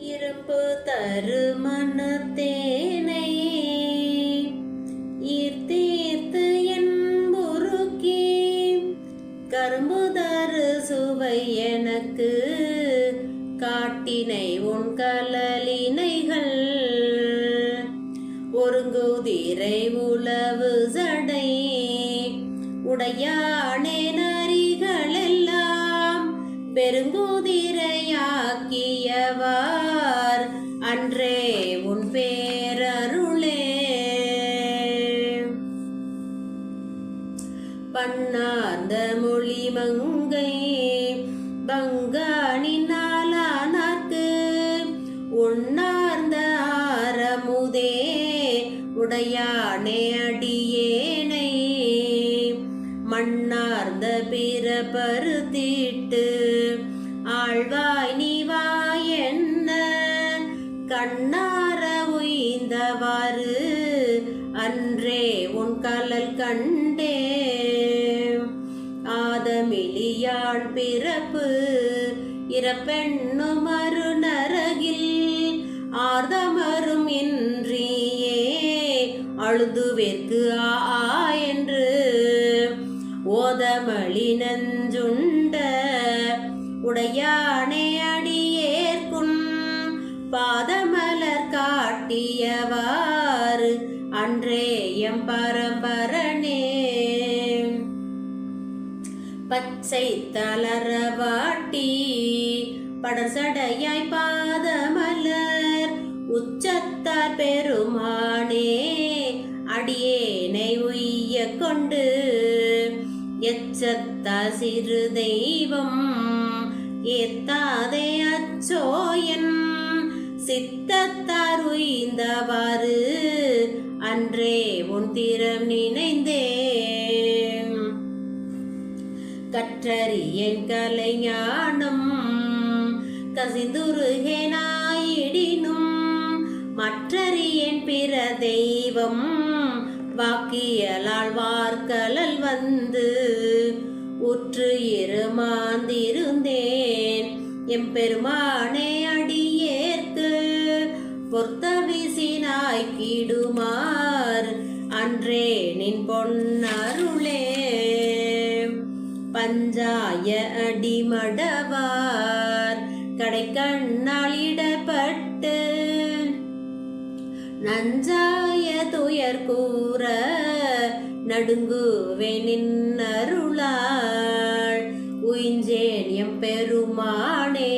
இருப்பு தரு மனத்தேனை ஈர்த்தீர்த்து என்புருக்கி கரும்பு தரு சுவை எனக்கு காட்டினை உன் கலலினைகள் ஒருங்குதிரை உளவு சடை உடையானே நரிகளெல்லாம் பெருங்குதிரையாக்கியவார் அன்றே உன் பேரருளே. பண்ணார்ந்த மொழி மங்கை பங்காணினாலானார்க்கு உண்ணார்ந்த ஆரமுதே உடையானே அடியேனை மண்ணார்ந்த பிற பருத்திட்டு ஆழ்வாய் நீவாய் என்ன கண்ணார உய்ந்தவாறு அன்றே உன் கலல் கண்டே. ஆதமிழியாள் பிறப்பு இறப்பெண்ணும் மறுநரகில் ஆர்தமரும் இன்றியே அழுதுவேற்கு ஆ என்று ஓதமளி நஞ்சுண்ட உடையானே அடியேற்குன் பாதமலர் காட்டியவாறு அன்றே எம் பரம்பரனே. பச்சை தளரவாட்டி படசடையாய் பாதமலர் உச்சத்தார் பெருமானே அடியேனை உய்ய கொண்டு எச்சத்தா சிறு தெய்வம் ஏத்தாதே அச்சோயன் சித்தத்தார் உய்ந்தவாறு அன்றே உன் திறம் நினைந்தே. கற்றறியேன் கலைஞானம் கசிந்துருகேனாயிடினும் மற்றறியேன் பிற தெய்வம் வாக்கியலால் வார்கலல் வந்து உற்று இருமாந்திருந்தேன் எம்பெருமானே அடியேற்கு பொர்த்த விசினாய் கிடுமார் அன்றே நின் பொன்னருளே. பஞ்சாய அடிமடவார் கடைக்கண்ணால் இடப்பட்டு நஞ்சாய துயர் கூற நடுங்குவேனின் அருளாள் உயிஞ்சேன் எம் பெருமானே